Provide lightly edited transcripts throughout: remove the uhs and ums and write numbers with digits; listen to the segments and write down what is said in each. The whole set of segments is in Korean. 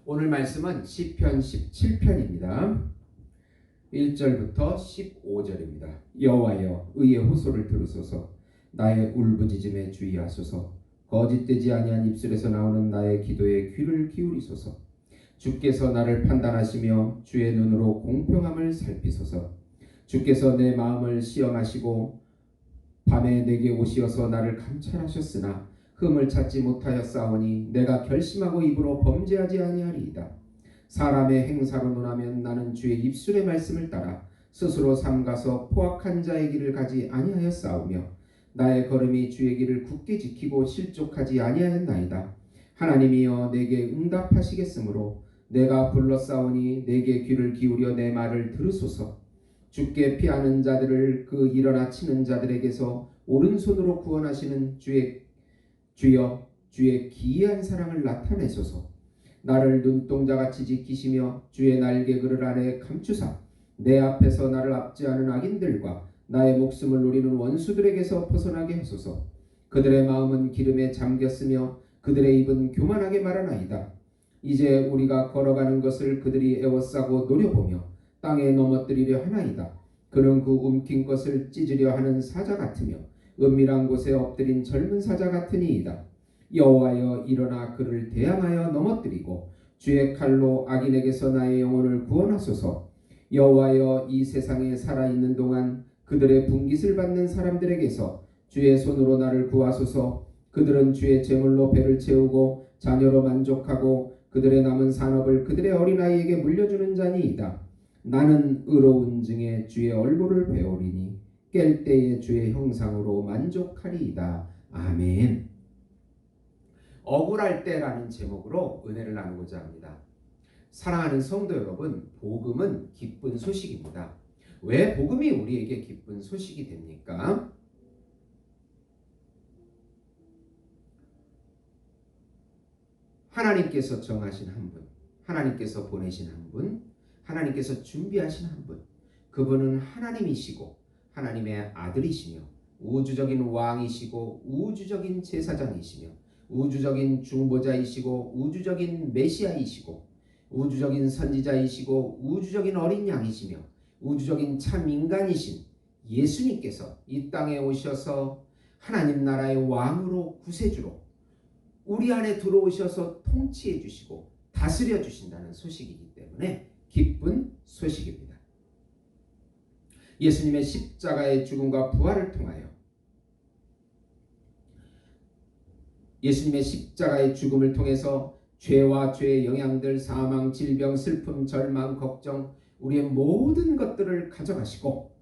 오늘 말씀은 시편 17편입니다. 1절부터 15절입니다. 여호와여 의의 호소를 들으소서. 나의 울부짖음에 주의하소서. 거짓되지 아니한 입술에서 나오는 나의 기도에 귀를 기울이소서. 주께서 나를 판단하시며 주의 눈으로 공평함을 살피소서. 주께서 내 마음을 시험하시고 밤에 내게 오시어서 나를 감찰하셨으나 흠을 찾지 못하였사오니 내가 결심하고 입으로 범죄하지 아니하리이다. 사람의 행사로 논하면 나는 주의 입술의 말씀을 따라 스스로 삼가서 포악한 자의 길을 가지 아니하였사오며 나의 걸음이 주의 길을 굳게 지키고 실족하지 아니하였나이다. 하나님이여 내게 응답하시겠으므로 내가 불렀사오니 내게 귀를 기울여 내 말을 들으소서. 주께 피하는 자들을 그 일어나 치는 자들에게서 오른손으로 구원하시는 주여 주의 기이한 사랑을 나타내소서. 나를 눈동자같이 지키시며 주의 날개그를 아래 감추사 내 앞에서 나를 압제하는 악인들과 나의 목숨을 노리는 원수들에게서 벗어나게 하소서. 그들의 마음은 기름에 잠겼으며 그들의 입은 교만하게 말하나이다. 이제 우리가 걸어가는 것을 그들이 애워싸고 노려보며 땅에 넘어뜨리려 하나이다. 그는 그 움킨 것을 찢으려 하는 사자 같으며 은밀한 곳에 엎드린 젊은 사자 같으니이다. 여호와여 일어나 그를 대항하여 넘어뜨리고 주의 칼로 악인에게서 나의 영혼을 구원하소서. 여호와여 이 세상에 살아있는 동안 그들의 분깃을 받는 사람들에게서 주의 손으로 나를 구하소서. 그들은 주의 제물로 배를 채우고 자녀로 만족하고 그들의 남은 산업을 그들의 어린아이에게 물려주는 자니이다. 나는 의로운 중에 주의 얼굴을 배우리니 깰 때에 주의 형상으로 만족하리이다. 아멘. 억울할 때라는 제목으로 은혜를 나누고자 합니다. 사랑하는 성도 여러분, 복음은 기쁜 소식입니다. 왜 복음이 우리에게 기쁜 소식이 됩니까? 하나님께서 정하신 한 분, 하나님께서 보내신 한 분, 하나님께서 준비하신 한 분, 그분은 하나님이시고 하나님의 아들이시며 우주적인 왕이시고 우주적인 제사장이시며 우주적인 중보자이시고 우주적인 메시아이시고 우주적인 선지자이시고 우주적인 어린 양이시며 우주적인 참 인간이신 예수님께서 이 땅에 오셔서 하나님 나라의 왕으로 구세주로 우리 안에 들어오셔서 통치해 주시고 다스려 주신다는 소식이기 때문에 기쁜 소식입니다. 예수님의 십자가의 죽음과 부활을 통하여 예수님의 십자가의 죽음을 통해서 죄와 죄의 영향들, 사망, 질병, 슬픔, 절망, 걱정, 우리의 모든 것들을 가져가시고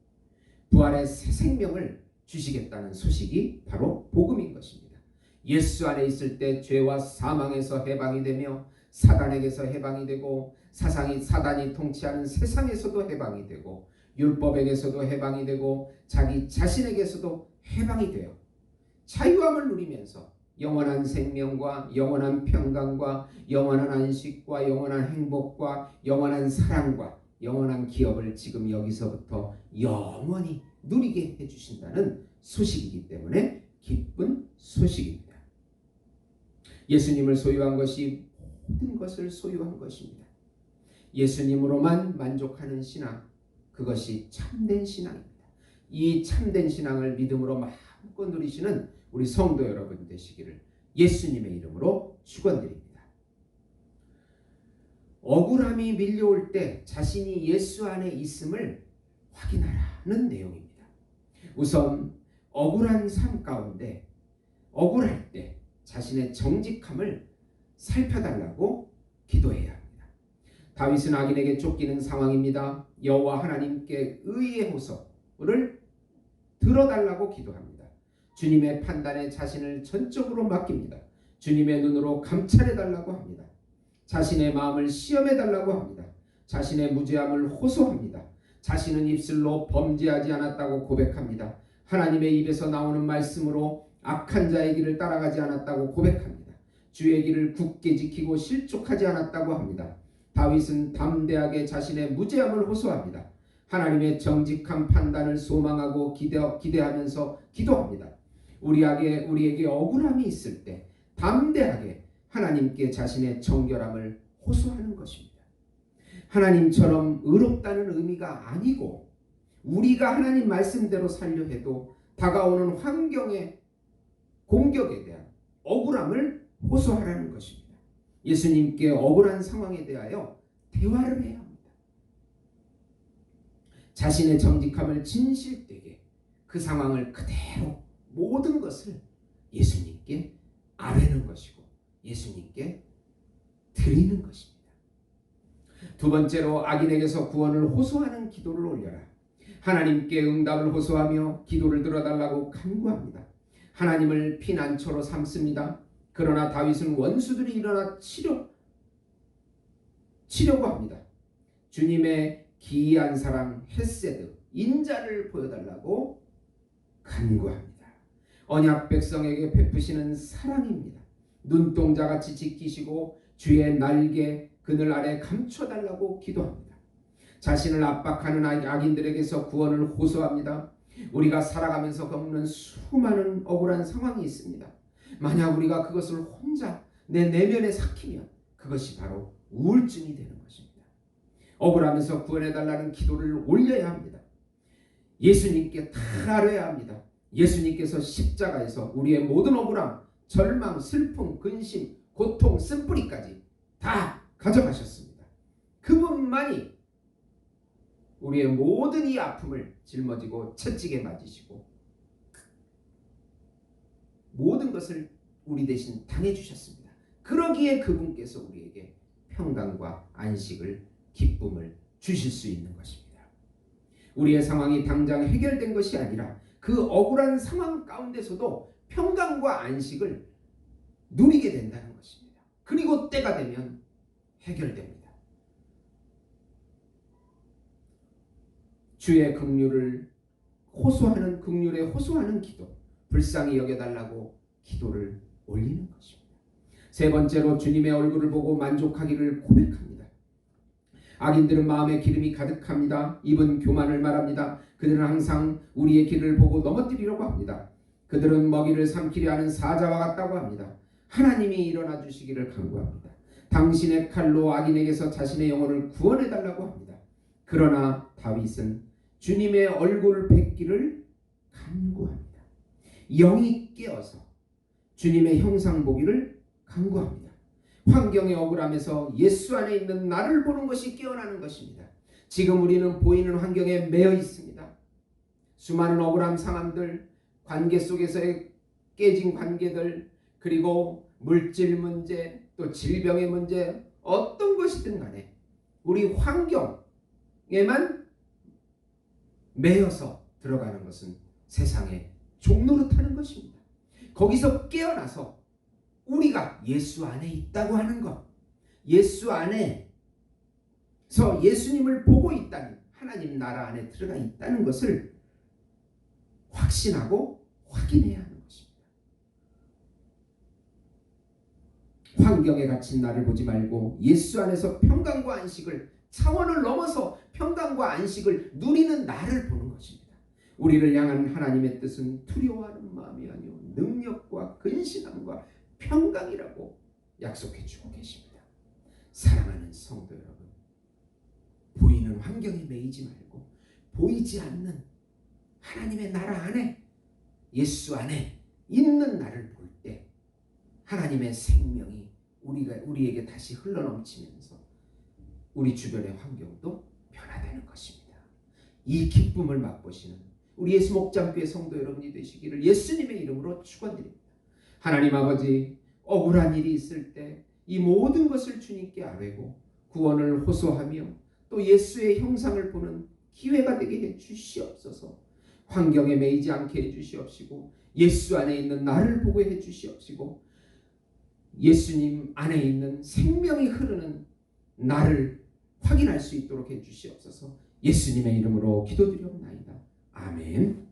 부활의 새 생명을 주시겠다는 소식이 바로 복음인 것입니다. 예수 안에 있을 때 죄와 사망에서 해방이 되며 사단에게서 해방이 되고 사단이 통치하는 세상에서도 해방이 되고 율법에게서도 해방이 되고 자기 자신에게서도 해방이 되어 자유함을 누리면서 영원한 생명과 영원한 평강과 영원한 안식과 영원한 행복과 영원한 사랑과 영원한 기업을 지금 여기서부터 영원히 누리게 해주신다는 소식이기 때문에 기쁜 소식입니다. 예수님을 소유한 것이 모든 것을 소유한 것입니다. 예수님으로만 만족하는 신앙, 그것이 참된 신앙입니다. 이 참된 신앙을 믿음으로 마음껏 누리시는 우리 성도 여러분 되시기를 예수님의 이름으로 축원드립니다. 억울함이 밀려올 때 자신이 예수 안에 있음을 확인하라는 내용입니다. 우선 억울한 삶 가운데 억울할 때 자신의 정직함을 살펴달라고 기도해야 합니다. 다윗은 악인에게 쫓기는 상황입니다. 여호와 하나님께 의의 호소를 들어달라고 기도합니다. 주님의 판단에 자신을 전적으로 맡깁니다. 주님의 눈으로 감찰해달라고 합니다. 자신의 마음을 시험해달라고 합니다. 자신의 무죄함을 호소합니다. 자신은 입술로 범죄하지 않았다고 고백합니다. 하나님의 입에서 나오는 말씀으로 악한 자의 길을 따라가지 않았다고 고백합니다. 주의 길을 굳게 지키고 실족하지 않았다고 합니다. 다윗은 담대하게 자신의 무죄함을 호소합니다. 하나님의 정직한 판단을 소망하고 기대하면서 기도합니다. 우리에게 억울함이 있을 때 담대하게 하나님께 자신의 정결함을 호소하는 것입니다. 하나님처럼 의롭다는 의미가 아니고 우리가 하나님 말씀대로 살려 해도 다가오는 환경의 공격에 대한 억울함을 호소하라는 것입니다. 예수님께 억울한 상황에 대하여 대화를 해야 합니다. 자신의 정직함을 진실되게 그 상황을 그대로 모든 것을 예수님께 아뢰는 것이고 예수님께 드리는 것입니다. 두 번째로 악인에게서 구원을 호소하는 기도를 올려라. 하나님께 응답을 호소하며 기도를 들어달라고 간구합니다. 하나님을 피난처로 삼습니다. 그러나 다윗은 원수들이 일어나 치려고 합니다. 주님의 기이한 사랑 헤세드 인자를 보여달라고 간구합니다. 언약 백성에게 베푸시는 사랑입니다. 눈동자같이 지키시고 주의 날개 그늘 아래 감춰달라고 기도합니다. 자신을 압박하는 악인들에게서 구원을 호소합니다. 우리가 살아가면서 겪는 수많은 억울한 상황이 있습니다. 만약 우리가 그것을 혼자 내 내면에 삭히면 그것이 바로 우울증이 되는 것입니다. 억울하면서 구원해달라는 기도를 올려야 합니다. 예수님께 다 아뢰야 합니다. 예수님께서 십자가에서 우리의 모든 억울함, 절망, 슬픔, 근심, 고통, 쓴뿌리까지 다 가져가셨습니다. 그분만이 우리의 모든 이 아픔을 짊어지고 채찍에 맞으시고 모든 것을 우리 대신 당해주셨습니다. 그러기에 그분께서 우리에게 평강과 안식을 기쁨을 주실 수 있는 것입니다. 우리의 상황이 당장 해결된 것이 아니라 그 억울한 상황 가운데서도 평강과 안식을 누리게 된다는 것입니다. 그리고 때가 되면 해결됩니다. 주의 긍휼을 호소하는 긍휼에 호소하는 기도, 불쌍히 여겨달라고 기도를 올리는 것입니다. 세 번째로 주님의 얼굴을 보고 만족하기를 고백합니다. 악인들은 마음에 기름이 가득합니다. 입은 교만을 말합니다. 그들은 항상 우리의 길을 보고 넘어뜨리려고 합니다. 그들은 먹이를 삼키려 하는 사자와 같다고 합니다. 하나님이 일어나 주시기를 간구합니다. 당신의 칼로 악인에게서 자신의 영혼을 구원해달라고 합니다. 그러나 다윗은 주님의 얼굴을 뵙기를 간구합니다. 영이 깨어서 주님의 형상 보기를 간구합니다. 환경의 억울함에서 예수 안에 있는 나를 보는 것이 깨어나는 것입니다. 지금 우리는 보이는 환경에 매여 있습니다. 수많은 억울한 상황들, 관계 속에서의 깨진 관계들, 그리고 물질 문제, 또 질병의 문제, 어떤 것이든 간에 우리 환경에만 매여서 들어가는 것은 세상의 종노릇하는 것입니다. 거기서 깨어나서 우리가 예수 안에 있다고 하는 것, 예수 안에서 예수님을 보고 있다는, 하나님 나라 안에 들어가 있다는 것을 확신하고 확인해야 하는 것입니다. 환경에 갇힌 나를 보지 말고 예수 안에서 평강과 안식을, 차원을 넘어서 평강과 안식을 누리는 나를 보는 것입니다. 우리를 향한 하나님의 뜻은 두려워하는 마음이 아니요 능력과 근신함과 평강이라고 약속해 주고 계십니다. 사랑하는 성도 여러분, 보이는 환경에 매이지 말고 보이지 않는 하나님의 나라 안에, 예수 안에 있는 나를 볼 때 하나님의 생명이 우리에게 다시 흘러넘치면서 우리 주변의 환경도 변화되는 것입니다. 이 기쁨을 맛보시는 우리 예수 목장교회 성도 여러분이 되시기를 예수님의 이름으로 축원드립니다. 하나님 아버지, 억울한 일이 있을 때 이 모든 것을 주님께 아뢰고 구원을 호소하며 또 예수의 형상을 보는 기회가 되게 해 주시옵소서. 환경에 매이지 않게 해 주시옵시고 예수 안에 있는 나를 보고 해 주시옵시고 예수님 안에 있는 생명이 흐르는 나를 확인할 수 있도록 해 주시옵소서. 예수님의 이름으로 기도드리옵나이다. 아멘.